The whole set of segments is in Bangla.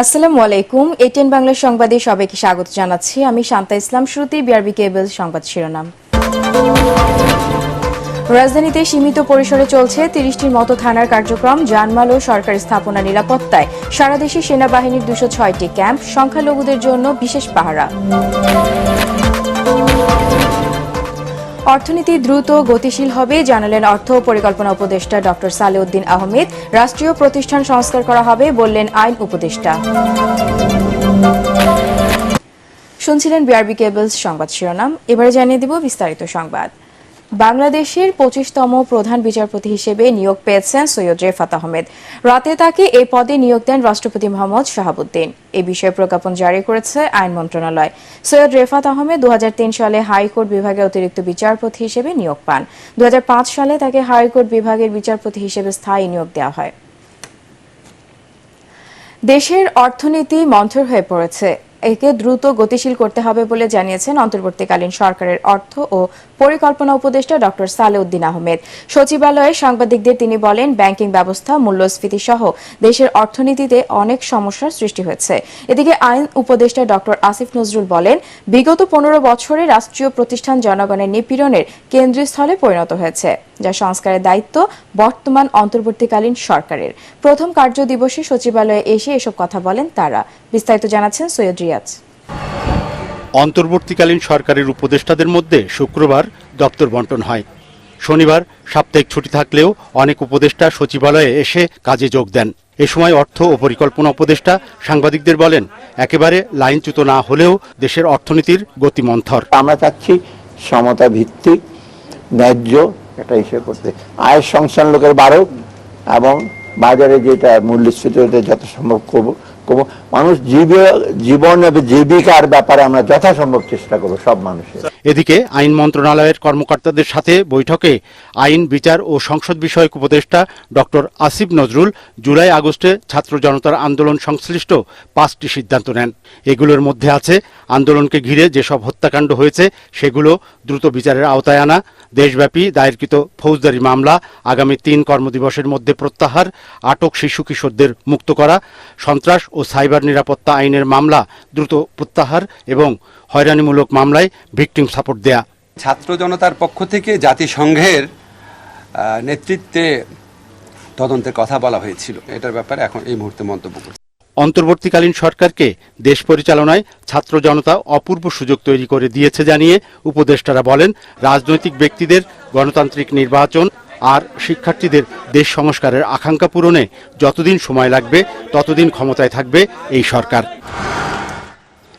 আসসালামু আলাইকুম। এটিএন বাংলা সংবাদে সবাইকে স্বাগত জানাচ্ছি। আমি শান্তা ইসলাম। শুরুতেই বিআরবি কেবল সংবাদ শিরোনাম। রাজধানীতে সীমিত পরিসরে চলছে ৩০টির মতো থানার কার্যক্রম, জানমাল ও সরকারি স্থাপনা নিরাপত্তায় সারা দেশে সেনাবাহিনীর ২০৬টি ক্যাম্প, সংখ্যালঘুদের জন্য বিশেষ পাহারা। অর্থনীতি দ্রুত গতিশীল হবে জানালেন অর্থ ও পরিকল্পনা উপদেষ্টা ডক্টর সালেউদ্দিন আহমেদ। রাষ্ট্রীয় প্রতিষ্ঠান সংস্কার করা হবে বললেন আইন উপদেষ্টা। শুনছিলেন বিআরবি কেবলস সংবাদ শিরোনাম। এবারে জানিয়ে দিব বিস্তারিত সংবাদ। বাংলাদেশের ২৫তম প্রধান বিচারপতি হিসেবে নিয়োগ পেয়েছেন সৈয়দ রেফাত আহমেদ। রাতে তাকে এই পদে নিয়োগ দেন রাষ্ট্রপতি মোহাম্মদ শাহাবুদ্দিন। এ বিষয়ে প্রজ্ঞাপন জারি করেছে আইন মন্ত্রণালয়। সৈয়দ রেফাত আহমেদ ২০০৩ সালে হাইকোর্ট বিভাগে অতিরিক্ত বিচারপতি হিসেবে নিয়োগ পান। ২০০৫ সালে তাকে হাইকোর্ট বিভাগের বিচারপতি হিসেবে স্থায়ী নিয়োগ দেওয়া হয়। দেশের অর্থনীতি মন্থর হয়ে পড়েছে, একে দ্রুত গতিশীল করতে হবে বলে জানিয়েছেন অন্তর্বর্তীকালীন সরকারের অর্থ ও পরিকল্পনা উপদেষ্টা ডক্টর সালেউদ্দিন আহমেদ। সচিবালয়ে সাংবাদিকদের তিনি বলেন, ব্যাংকিং ব্যবস্থা, মূল্যস্ফীতি সহ দেশের অর্থনীতিতে অনেক সমস্যার সৃষ্টি হয়েছে। এদিকে আইন উপদেষ্টা ডক্টর আসিফ নজরুল বলেন, বিগত ১৫ বছরে রাষ্ট্রীয় প্রতিষ্ঠান জনগণের নিপীড়নের কেন্দ্রস্থলে পরিণত হয়েছে, যা সংস্কারের দায়িত্ব বর্তমান অন্তর্বর্তীকালীন সরকারের। প্রথম কার্য দিবসে সচিবালয়ে এসে এসব কথা বলেন তারা। বিস্তারিত জানাচ্ছেন সৈয়দ রিয়াজ। অন্তর্বর্তীকালীন সরকারের উপদেষ্টাদের মধ্যে শুক্রবার দপ্তর বন্টন হয়। শনিবার সাপ্তাহিক ছুটি থাকলেও অনেক উপদেষ্টা সচিবালয়ে এসে কাজে যোগ দেন। এ সময় অর্থ ও পরিকল্পনা উপদেষ্টা সাংবাদিকদের বলেন, একেবারে লাইনচ্যুত না হলেও দেশের অর্থনীতির গতি মন্থর। আমরা চাচ্ছি সমতা ভিত্তিক ন্যায্য একটা ইস্যু করতে, আয়ের সংস্থান লোকের বাড়ুক এবং বাজারে যেটা মূল্যস্ফীতি যত সম্ভব করবো। মানুষ জীবন জীবিকার ব্যাপারে আমরা যথাসম্ভব চেষ্টা করবো সব মানুষের। এদিকে আইন মন্ত্রণালয়ের কর্মকর্তাদের সাথে বৈঠকে আইন, বিচার ও সংসদ বিষয়ক উপদেষ্টা ডক্টর আসিফ নজরুল জুলাই আগস্টে ছাত্র জনতার আন্দোলন সংশ্লিষ্ট 5টি সিদ্ধান্ত নেন। এগুলোর মধ্যে আছে আন্দোলনকে ঘিরে যেসব হত্যাকাণ্ড হয়েছে সেগুলো দ্রুত বিচারের আওতায় আনা, দেশব্যাপী দায়েরকৃত ফৌজদারি মামলা আগামী 3 কর্মদিবসের মধ্যে প্রত্যাহার, আটক শিশু কিশোরদের মুক্ত করা, সন্ত্রাস ও সাইবার নিরাপত্তা আইনের মামলা দ্রুত প্রত্যাহার এবং হয়রানিমূলক মামলায় ভিকটিম সাপোর্ট দেয়া। ছাত্র জনতার পক্ষ থেকে জাতিসংঘের নেতৃত্বে তদন্তের কথা বলা হয়েছিল। এটার ব্যাপারে এখন এই মুহূর্তে মন্তব্য করছি। অন্তর্বর্তীকালীন সরকারকে দেশ পরিচালনায় ছাত্র জনতা অপূর্ব সুযোগ তৈরি করে দিয়েছে জানিয়ে উপদেষ্টারা বলেন, রাজনৈতিক ব্যক্তিদের গণতান্ত্রিক নির্বাচন আর শিক্ষার্থীদের দেশ সংস্কারের আকাঙ্ক্ষা পূরণে যতদিন সময় লাগবে ততদিন ক্ষমতায় থাকবে এই সরকার।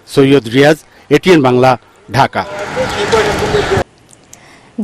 সৈয়দ রিয়াজ, এটিএন বাংলা, ঢাকা।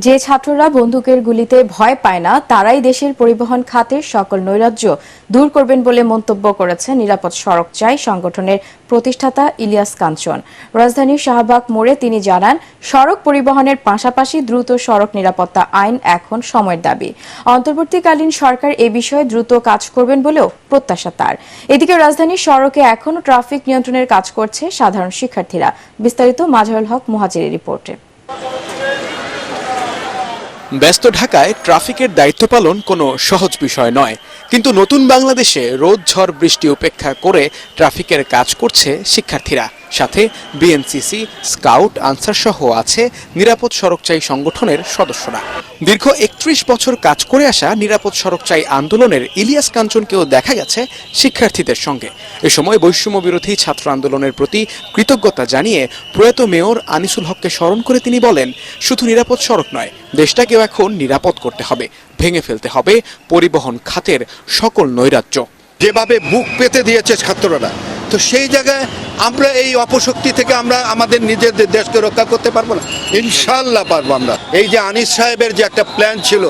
যে ছাত্ররা বন্দুকের গুলিতে ভয় পায় না, তারাই দেশের পরিবহন খাতের সকল নৈরাজ্য দূর করবেন বলে মন্তব্য করেছেন নিরাপদ সড়ক চাই সংগঠনের প্রতিষ্ঠাতা ইলিয়াস কাঞ্চন। রাজধানীর শাহবাগ মোড়ে তিনি জানান, সড়ক পরিবহনের পাশাপাশি দ্রুত সড়ক নিরাপত্তা আইন এখন সময়ের দাবি। অন্তর্বর্তীকালীন সরকার এ বিষয়ে দ্রুত কাজ করবেন বলেও প্রত্যাশা তার। এদিকে রাজধানীর সড়কে এখনও ট্রাফিক নিয়ন্ত্রণের কাজ করছে সাধারণ শিক্ষার্থীরা। বিস্তারিত মাজহারুল হক মুহাজিরের রিপোর্টে। ব্যস্ত ঢাকায় ট্রাফিকের দায়িত্ব পালন কোনো সহজ বিষয় নয়, কিন্তু নতুন বাংলাদেশে রোদ ঝড় বৃষ্টি উপেক্ষা করে ট্রাফিকের কাজ করছে শিক্ষার্থীরা। সাথে বিএনসিসি, স্কাউট, আনসার সহ আছে নিরাপদ সড়ক চাই সংগঠনের সদস্যরা। দীর্ঘ 31 বছর কাজ করে আসা নিরাপদ সড়ক চাই আন্দোলনের ইলিয়াস কাঞ্চনকেও দেখা গেছে শিক্ষার্থীদের সঙ্গে। এ সময় বৈষম্য বিরোধী ছাত্র আন্দোলনের প্রতি কৃতজ্ঞতা জানিয়ে প্রয়াত মেয়র আনিসুল হককে স্মরণ করে তিনি বলেন, শুধু নিরাপদ সড়ক নয়, দেশটাকেও এখন নিরাপদ করতে হবে, ভেঙে ফেলতে হবে পরিবহন খাতের সকল নৈরাজ্য। যেভাবে বুক পেতে দিয়েছে ছাত্ররা, তো সেই জায়গায় আমরা এই অপশক্তি থেকে আমরা আমাদের নিজেদের দেশকে রক্ষা করতে পারবো না? ইনশাল্লাহ পারবো আমরা। এই যে আনিস সাহেবের যে একটা প্ল্যান ছিল,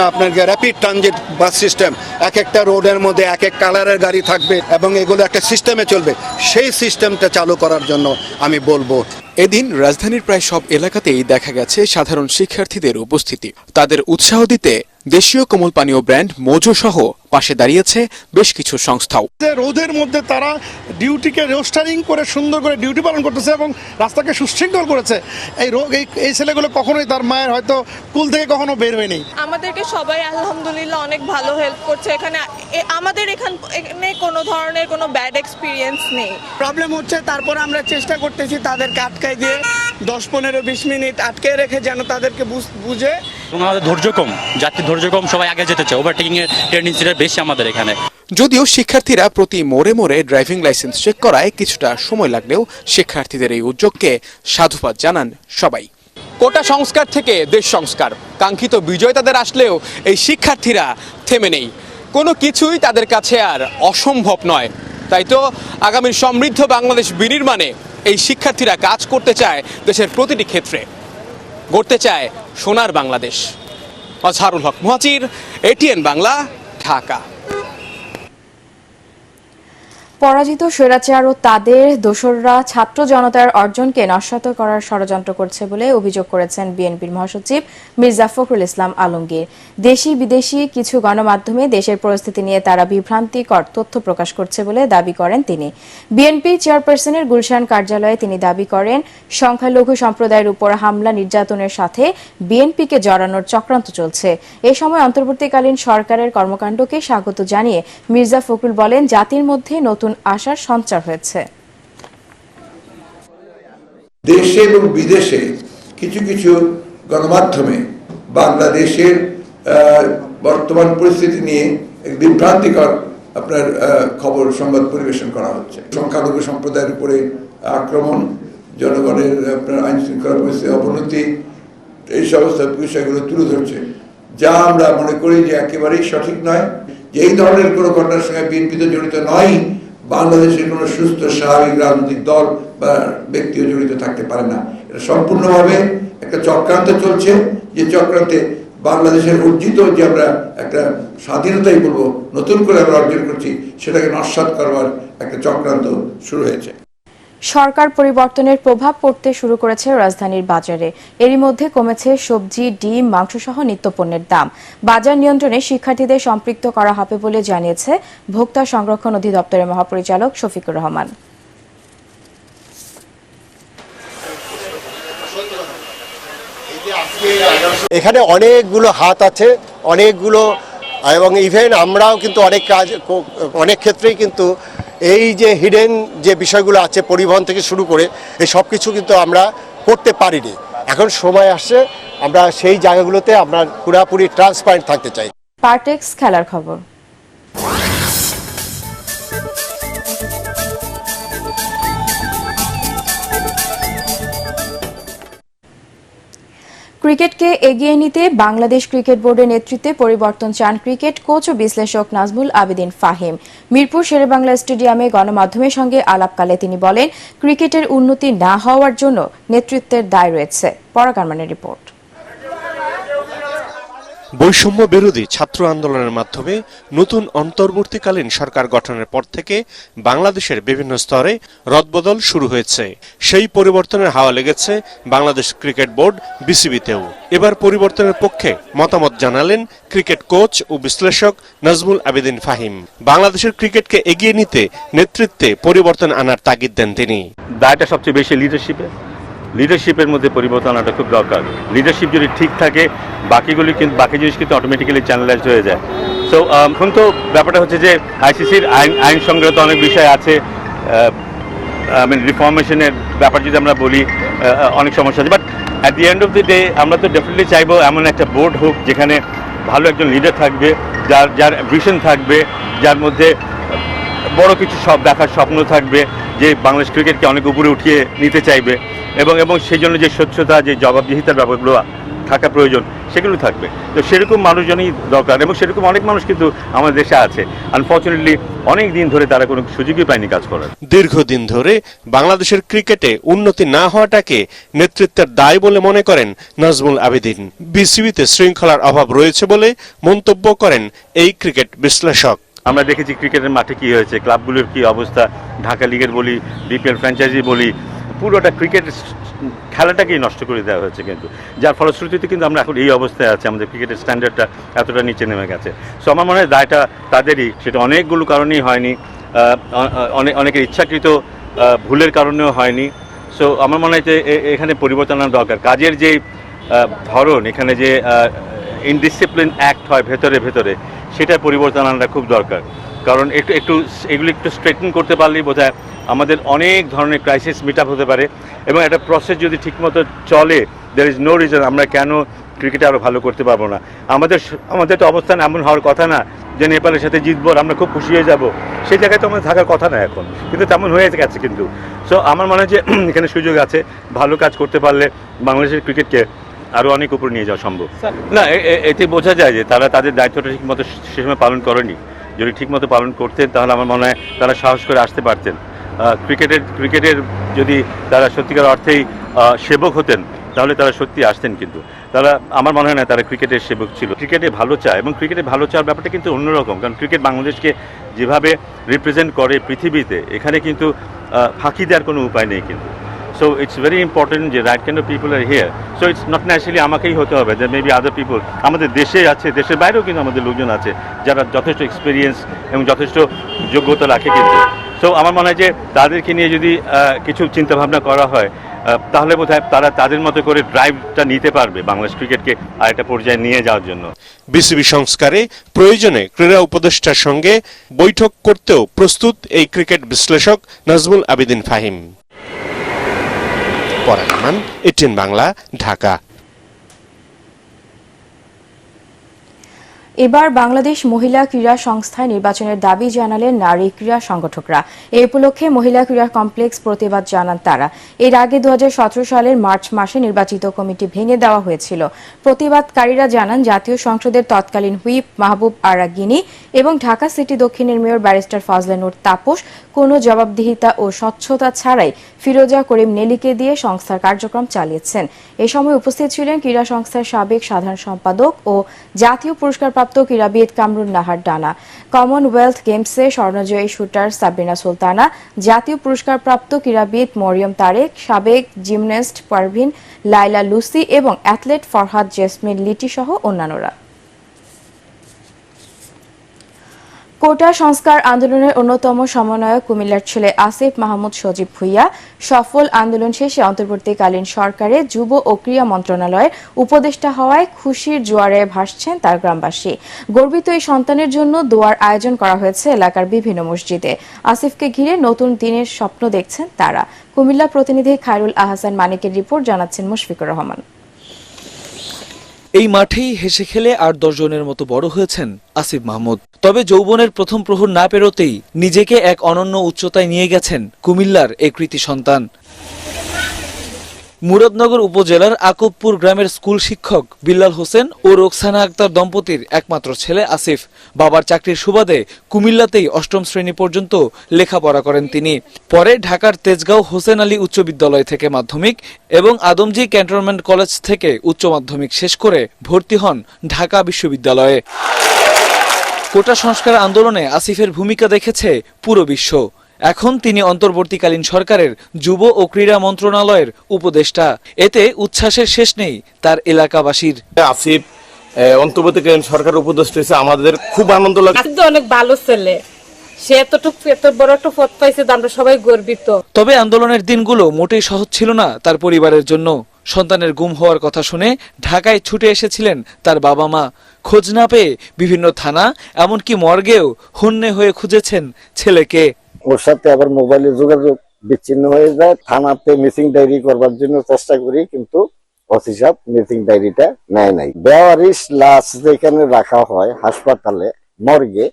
আপনার র্যাপিড ট্রানজিট বাস সিস্টেম, এক একটা রোডের মধ্যে এক এক কালারের গাড়ি থাকবে এবং এগুলো একটা সিস্টেমে চলবে, সেই সিস্টেমটা চালু করার জন্য আমি বলবো। এদিন রাজধানীর প্রায় সব এলাকাতেই দেখা গেছে সাধারণ শিক্ষার্থীদের উপস্থিতি। তাদের উৎসাহ দিতে দেশীয় কোমল পানীয় ব্র্যান্ড মোজো সহ পাশে দাঁড়িয়েছে বেশ কিছু সংস্থাও। রোদের মধ্যে তারা ডিউটিকে রোস্টারিং করে সুন্দর করে ডিউটি পালন করতেছে এবং রাস্তাকে সুশৃঙ্খল করেছে। এই ছেলেগুলো কখনোই তার মায়ের হয়তো কুল থেকে কখনো বের হয়নি। আমাদেরকে সবাই আলহামদুলিল্লাহ অনেক ভালো হেল্প করছে। এখানে আমাদের এখানে কোনো ধরনের কোনো ব্যাড এক্সপিরিয়েন্স নেই। প্রবলেম হচ্ছে, তারপর আমরা চেষ্টা করতেছি তাদেরকে আটকাই দিয়ে 10-15-20 মিনিট আটকে রেখে যেন তাদেরকে বুঝে। এবং আমাদের ধৈর্য কম, যাত্রী ধৈর্য কম, সবাই আগে যেতে চায়, ওভারটেকিং এর টেন্ডেন্সিটা বেশি আমাদের এখানে। যদিও শিক্ষার্থীরা প্রতি মোড়ে মোড়ে ড্রাইভিং লাইসেন্স চেক করায় কিছুটা সময় লাগলেও শিক্ষার্থীদের এই উদ্যোগকে সাধুবাদ জানান সবাই। কোটা সংস্কার থেকে দেশ সংস্কার, কাঙ্ক্ষিত বিজয় তাদের আসলেও এই শিক্ষার্থীরা থেমে নেই। কোনো কিছুই তাদের কাছে আর অসম্ভব নয়। তাই তো আগামীর সমৃদ্ধ বাংলাদেশ বিনির্মাণে এই শিক্ষার্থীরা কাজ করতে চায় দেশের প্রতিটি ক্ষেত্রে, গড়তে চায় সোনার বাংলাদেশ। আজহারুল হক মুহাজির, এটিএন বাংলা, ঢাকা। পরাজিত স্বৈরাচার ও তাদের দোসররা ছাত্র জনতার অর্জনকে নস্যাৎ করার ষড়যন্ত্র করছে বলে অভিযোগ করেছেন বিএনপির মহাসচিব মির্জা ফখরুল ইসলাম আলমগীর। দেশি বিদেশি কিছু গণমাধ্যমে দেশের পরিস্থিতি নিয়ে তারা বিভ্রান্তিকর তথ্য প্রকাশ করছে বলে দাবি করেন তিনি। বিএনপি চেয়ারপারসনের গুলশান কার্যালয়ে তিনি দাবি করেন, সংখ্যালঘু সম্প্রদায়ের উপর হামলা নির্যাতনের সাথে বিএনপিকে জড়ানোর চক্রান্ত চলছে। এ সময় অন্তর্বর্তীকালীন সরকারের কর্মকাণ্ডকে স্বাগত জানিয়ে মির্জা ফখরুল বলেন, জাতির মধ্যে নতুন আশার সঞ্চার হয়েছে। দেশে এবং বিদেশে কিছু কিছু গণমাধ্যমে বাংলাদেশের বর্তমান পরিস্থিতি নিয়ে বিভ্রান্তিকর আপনার খবর সংবাদ পরিবেশন করা হচ্ছে। সংখ্যালঘু সম্প্রদায়ের উপরে আক্রমণ, জনগণের আপনার আইন শৃঙ্খলা পরিস্থিতির অবনতি, এই সমস্ত বিষয়গুলো তুলে ধরছে, যা আমরা মনে করি যে একেবারেই সঠিক নয়। যে এই ধরনের কোনো ঘটনার সঙ্গে বিএনপি তো জড়িত নয়, বাংলাদেশের কোনো সুস্থ স্বাভাবিক রাজনৈতিক দল বা ব্যক্তিও জড়িত থাকতে পারে না। এটা সম্পূর্ণভাবে একটা চক্রান্ত চলছে, যে চক্রান্তে বাংলাদেশের অর্জিত যে আমরা একটা স্বাধীনতাই বলবো নতুন করে আমরা অর্জন করছি, সেটাকে নস্যাৎ করবার একটা চক্রান্ত শুরু হয়েছে। সরকার পরিবর্তনের প্রভাব পড়তে শুরু করেছে রাজধানীর বাজারে। এরই মধ্যে কমেছে সবজি, ডিম, মাংসসহ নিত্যপণ্যের দাম। বাজার নিয়ন্ত্রণে শিক্ষার্থীদের সম্পৃক্ত করা হবে বলে জানিয়েছে ভোক্তা সংরক্ষণ অধিদপ্তরের মহাপরিচালক শফিকুর রহমান। এখানে অনেকগুলো হাত আছে, অনেকগুলো, এবং ইভেন আমরাও কিন্তু অনেক ক্ষেত্রেই কিন্তু এই যে হিডেন যে বিষয়গুলো আছে পরিবহন থেকে শুরু করে এই সব কিছু কিন্তু আমরা করতে পারিনি। এখন সময় আসছে, আমরা সেই জায়গাগুলোতে আমরা পুরোপুরি ট্রান্সপারেন্ট থাকতে চাই। পার্টেক্স খেলার খবর। ক্রিকেটকে এগিয়ে নিতে বাংলাদেশ ক্রিকেট বোর্ডের নেতৃত্বে পরিবর্তন চান ক্রিকেট কোচ ও বিশ্লেষক নাজমুল আবেদিন ফাহিম। মিরপুর শেরেবাংলা স্টেডিয়ামে গণমাধ্যমের সঙ্গে আলাপকালে তিনি বলেন, ক্রিকেটের উন্নতি না হওয়ার জন্য নেতৃত্বের দায় রয়েছে। পরাগারমানের রিপোর্ট। বৈষম্য বিরোধী ছাত্র আন্দোলনের মাধ্যমে নতুন অন্তর্বর্তীকালীন সরকার গঠনের পর থেকে বাংলাদেশের বিভিন্ন স্তরে রদবদল শুরু হয়েছে। সেই পরিবর্তনের হাওয়া লেগেছে বাংলাদেশ ক্রিকেট বোর্ড বিসিবিতেও। এবার পরিবর্তনের পক্ষে মতামত জানালেন ক্রিকেট কোচ ও বিশ্লেষক নাজমুল আবেদিন ফাহিম। বাংলাদেশের ক্রিকেটকে এগিয়ে নিতে নেতৃত্বে পরিবর্তন আনার তাগিদ দেন তিনি। দায়টা সবচেয়ে বেশি লিডারশিপের মধ্যে পরিবর্তন আনাটা খুব দরকার। লিডারশিপ যদি ঠিক থাকে বাকি জিনিস কিন্তু অটোমেটিক্যালি চ্যানেলাইজড হয়ে যায়। সো এখন তো ব্যাপারটা হচ্ছে যে আইসিসির আইন সংক্রান্ত অনেক বিষয় আছে, রিফর্মেশনের ব্যাপার যদি আমরা বলি অনেক সমস্যা আছে, but at the end of the day আমরা তো ডেফিনেটলি চাইবো এমন একটা বোর্ড হোক যেখানে ভালো একজন লিডার থাকবে, যার ভিশন থাকবে, যার মধ্যে বড় কিছু সব দেখার স্বপ্ন থাকবে, যে বাংলাদেশ ক্রিকেটকে অনেক উপরে উঠিয়ে নিতে চাইবে, এবং সেই জন্য যে স্বচ্ছতা, যে জবাবদিহিতার ব্যাপারগুলো থাকা প্রয়োজন সেগুলো থাকবে। তো সেরকম মানুষজনই দরকার, এবং সেরকম অনেক মানুষ কিন্তু আমাদের দেশে আছে। আনফর্চুনেটলি অনেক দিন ধরে তারা কোনো সুযোগই পায়নি কাজ করার। দীর্ঘদিন ধরে বাংলাদেশের ক্রিকেটে উন্নতি না হওয়াটাকে নেতৃত্বের দায় বলে মনে করেন নাজমুল আবেদিন। বিসিবিতে শৃঙ্খলার অভাব রয়েছে বলে মন্তব্য করেন এই ক্রিকেট বিশ্লেষক। আমরা দেখেছি ক্রিকেটের মাঠে কি হয়েছে, ক্লাবগুলোর কি অবস্থা, ঢাকা লিগের বলি, বিপিএল ফ্র্যাঞ্চাইজি বলি, পুরোটা ক্রিকেট খেলাটাকেই নষ্ট করে দেওয়া হয়েছে কিন্তু, যার ফলশ্রুতিতে কিন্তু আমরা এখন এই অবস্থায় আছি, আমাদের ক্রিকেটের স্ট্যান্ডার্ডটা এতটা নিচে নেমে গেছে। সো আমার মনে হয় দায়টা তাদেরই, সেটা অনেকগুলো কারণেই হয়নি, অনেকের ইচ্ছাকৃত ভুলের কারণেও হয়নি। সো আমার মনে হয় যে এখানে পরিবর্তন আনা দরকার। কাজের যে ধরন, এখানে যে ইনডিসিপ্লিন অ্যাক্ট হয় ভেতরে ভেতরে, সেটা পরিবর্তন আনাটা খুব দরকার। কারণ এগুলো একটু স্ট্রেটন করতে পারলেই বোধহয় আমাদের অনেক ধরনের ক্রাইসিস মিট আপ হতে পারে, এবং একটা প্রসেস যদি ঠিকমতো চলে, দেয়ার ইজ নো রিজন আমরা কেন ক্রিকেটে আরও ভালো করতে পারবো না। আমাদের তো অবস্থান এমন হওয়ার কথা না যে নেপালের সাথে জিতবো আমরা খুব খুশি হয়ে যাব, সেই জায়গায় তো আমাদের থাকার কথা না এখন, কিন্তু তেমন হয়ে গেছে কিন্তু। সো আমার মনে হয় যে এখানে সুযোগ আছে, ভালো কাজ করতে পারলে বাংলাদেশের ক্রিকেটকে আরও অনেক উপরে নিয়ে যাওয়া সম্ভব। না, এতে বোঝা যায় যে তারা তাদের দায়িত্বটা ঠিকমতো সে সময় পালন করেনি। যদি ঠিকমতো পালন করতেন তাহলে আমার মনে হয় তারা সাহস করে আসতে পারতেন। ক্রিকেটের যদি তারা সত্যিকার অর্থেই সেবক হতেন তাহলে তারা সত্যি আসতেন, কিন্তু তারা, আমার মনে হয় না তারা ক্রিকেটের সেবক ছিল। ক্রিকেটে ভালো চায়, এবং ক্রিকেটে ভালো চাওয়ার ব্যাপারটা কিন্তু অন্যরকম, কারণ ক্রিকেট বাংলাদেশকে যেভাবে রিপ্রেজেন্ট করে পৃথিবীতে, এখানে কিন্তু ফাঁকি দেওয়ার কোনো উপায় নেই কিন্তু। সো ইটস ভেরি ইম্পর্টেন্ট যে right kind of people R here. So it's not naturally আমাকেই হতে হবে, যে মেবি আদার পিপল আমাদের দেশে আছে, দেশের বাইরেও কিন্তু আমাদের লোকজন আছে যারা যথেষ্ট এক্সপিরিয়েন্স এবং যথেষ্ট যোগ্যতা রাখে কিন্তু। সো আমার মনে হয় যে তাদেরকে নিয়ে যদি কিছু চিন্তাভাবনা করা হয়, তাহলে বোধহয় তারা তাদের মতো করে ড্রাইভটা নিতে পারবে বাংলাদেশ ক্রিকেটকে আরেকটা পর্যায়ে নিয়ে যাওয়ার জন্য। বিসিবি সংস্কারে প্রয়োজনে ক্রীড়া উপদেষ্টার সঙ্গে বৈঠক করতেও প্রস্তুত এই ক্রিকেট বিশ্লেষক নাজমুল আবেদিন ফাহিম। পরাগ আমান, এটিএন বাংলা, ঢাকা। এবার বাংলাদেশ মহিলা ক্রীড়া সংস্থায় নির্বাচনের দাবি জানালেন নারী ক্রীড়া সংগঠকরা। এই উপলক্ষে মহিলা ক্রীড়া কমপ্লেক্স প্রতিবাদ জানান তারা। এর আগে 2017 সালের মার্চ মাসে নির্বাচিত কমিটি ভেঙে দেওয়া হয়েছিল। প্রতিবাদকারীরা জানান জাতীয় সংসদের তৎকালীন হুইপ মাহবুব আরা গিনি এবং ঢাকা সিটি দক্ষিণের মেয়র ব্যারিস্টার ফজলে নূর তাপস কোনো জবাবদিহিতা ও স্বচ্ছতা ছাড়াই ফিরোজা করিম নেলিকে দিয়ে সংস্থার কার্যক্রম চালিয়েছেন। এ সময় উপস্থিত ছিলেন ক্রীড়া সংস্থার সাবেক সাধারণ সম্পাদক ও জাতীয় পুরস্কারপ্রাপ্ত ক্রীড়াবিদ কামরুন নাহার ডানা, কমনওয়েলথ গেমসে স্বর্ণজয়ী শুটার সাবরিনা সুলতানা, জাতীয় পুরস্কারপ্রাপ্ত ক্রীড়াবিদ মরিয়ম তারেক, সাবেক জিমন্যাস্ট পারভিন লাইলা লুসি এবং অ্যাথলেট ফরহাদ জেসমিন লিটি সহ অন্যান্যরা। কোটা সংস্কার আন্দোলনের অন্যতম সমন্বয়ক কুমিল্লার ছেলে আসিফ মাহমুদ সজীব ভুইয়া সফল আন্দোলন শেষে অন্তর্বর্তীকালীন সরকারে যুব ও ক্রীড়া মন্ত্রণালয়ের উপদেষ্টা হওয়ায় খুশির জোয়ারে ভাসছেন তার গ্রামবাসী। গর্বিত এই সন্তানের জন্য দোয়ার আয়োজন করা হয়েছে এলাকার বিভিন্ন মসজিদে। আসিফকে ঘিরে নতুন দিনের স্বপ্ন দেখছেন তারা। কুমিল্লা প্রতিনিধি খায়রুল আহসান মানিকের রিপোর্ট, জানাচ্ছেন মুশফিকুর রহমান। এই মাঠেই হেসে খেলে ৮-১০ জনের মতো বড় হয়েছেন আসিফ মাহমুদ। তবে যৌবনের প্রথম প্রহর না পেরোতেই নিজেকে এক অনন্য উচ্চতায় নিয়ে গেছেন কুমিল্লার এই কৃতি সন্তান। মুরাদনগর উপজেলার আকুবপুর গ্রামের স্কুল শিক্ষক বিল্লাল হোসেন ও রোকসানা আক্তার দম্পতির একমাত্র ছেলে আসিফ। বাবার চাকরির সুবাদে কুমিল্লাতেই ৮ম শ্রেণী পর্যন্ত লেখাপড়া করেন তিনি। পরে ঢাকার তেজগাঁও হোসেন আলী উচ্চ বিদ্যালয় থেকে মাধ্যমিক এবং আদমজী ক্যান্টনমেন্ট কলেজ থেকে উচ্চ মাধ্যমিক শেষ করে ভর্তি হন ঢাকা বিশ্ববিদ্যালয়ে। কোটা সংস্কার আন্দোলনে আসিফের ভূমিকা দেখেছে পুরো বিশ্ব। এখন তিনি অন্তর্বর্তীকালীন সরকারের যুব ও ক্রীড়া মন্ত্রণালয়ের উপদেষ্টা। এতে উচ্ছ্বাসের শেষ নেই তার এলাকাবাসীর। আসিফ অন্তর্বর্তীকালীন সরকারের উপদেষ্টা হয়েছে, আমাদের খুব আনন্দ লাগে। অনেক ভালো ছেলে, সে এত বড় একটা পদ পাইছে, আমরা সবাই গর্বিত। তবে আন্দোলনের দিনগুলো মোটেই সহজ ছিল না তার পরিবারের জন্য। সন্তানের গুম হওয়ার কথা শুনে ঢাকায় ছুটে এসেছিলেন তার বাবা মা। খোঁজ না পেয়ে বিভিন্ন থানা এমনকি মর্গেও হন্যে হয়ে খুঁজেছেন ছেলেকে। ওর সাথে আবার মোবাইলে যোগাযোগ বিচ্ছিন্ন হয়ে যায়। থানাতে মিসিং ডায়েরি করবার জন্য চেষ্টা করি, কিন্তু ওসি সাহেব মিসিং ডায়েরিটা নেয় নাই। বেওয়ারিশ লাশ যেখানে রাখা হয় হাসপাতালে মর্গে,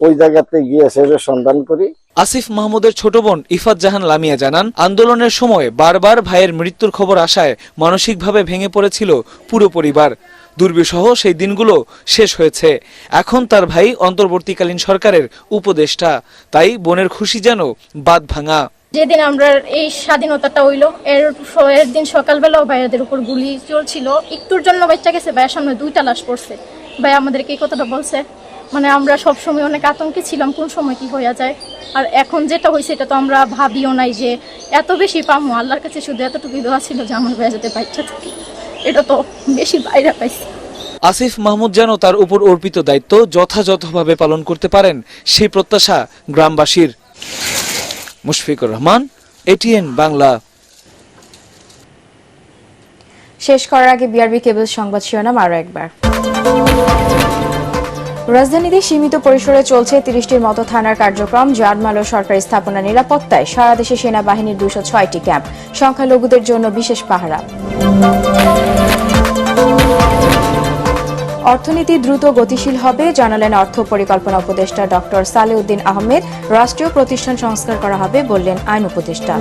ওই জায়গাতে গিয়ে সেটা সন্ধান করি। আসিফ মাহমুদের ছোট বোন ইফাত জাহান লামিয়া জানান, আন্দোলনের সময় বারবার ভাইয়ের মৃত্যুর খবর আসায় মানসিকভাবে ভেঙে পড়েছিল পুরো পরিবার। দুর্বিষহ সেই দিনগুলো শেষ হয়েছে। এখন তার ভাই অন্তর্বর্তীকালীন সরকারের উপদেষ্টা, তাই বোনের খুশি যেন বাঁধ ভাঙা। যেদিন আমরা এই স্বাধীনতাটা হইলো এর দিন সকালবেলাও ভাইয়াদের উপর গুলি চলছিল। একটুর জন্য বাচ্চা গেছে, ভাইয়ের সামনে 2টা লাশ পড়ছে। ভাই আমাদেরকে এই কথাটা বলছে মানে আমরা সবসময় অনেক আতঙ্কে ছিলাম কোন সময় কি হয়ে যায়। আর এখন যেটা হয়েছে এটা তো আমরা ভাবিও নাই যে এত বেশি পামো। আল্লাহর কাছে শুধু এতটুকুই দোয়া ছিল যে আমার বেজাতে বাচ্চা থাকে, এটা তো বেশি বাইরে পাইছি। আসিফ মাহমুদ যেন তার উপর অর্পিত দায়িত্ব যথাযথভাবে পালন করতে পারেন সেই প্রত্যাশা গ্রামবাসীর। মুশফিকুর রহমান, এটিএন বাংলা। শেষ করার আগে বিআরবি কেবল সংবাদ শিরোনাম আরো একবার। রাজধানীতে সীমিত পরিসরে চলছে 30টির মতো থানার কার্যক্রম। জানমাল ও সরকারি স্থাপনা নিরাপত্তায় সারা দেশে সেনাবাহিনীর 206টি ক্যাম্প, সংখ্যালঘুদের জন্য বিশেষ পাহারা। অর্থনীতি দ্রুত গতিশীল হবে জানালেন অর্থ পরিকল্পনা উপদেষ্টা ডক্টর সালেউদ্দিন আহমেদ। রাষ্ট্রীয় প্রতিষ্ঠান সংস্কার করা হবে বললেন আইন উপদেষ্টা।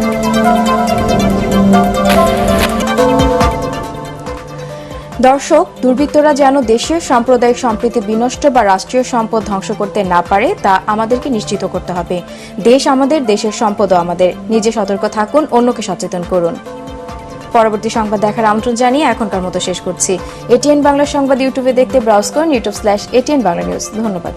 দর্শক, দুর্বৃত্তরা যেন দেশের সাম্প্রদায়িক সম্প্রীতি বিনষ্ট বা রাষ্ট্রীয় সম্পদ ধ্বংস করতে না পারে তা আমাদেরকে নিশ্চিত করতে হবে। দেশ আমাদের, দেশের সম্পদও আমাদের। নিজে সতর্ক থাকুন, অন্যকে সচেতন করুন। পরবর্তী সংবাদ দেখার আমন্ত্রণ জানিয়ে এখনকার মতো শেষ করছি। এটিএন বাংলা সংবাদ ইউটিউবে দেখতে ব্রাউজ করুন youtube/ATN বাংলা নিউজ। ধন্যবাদ।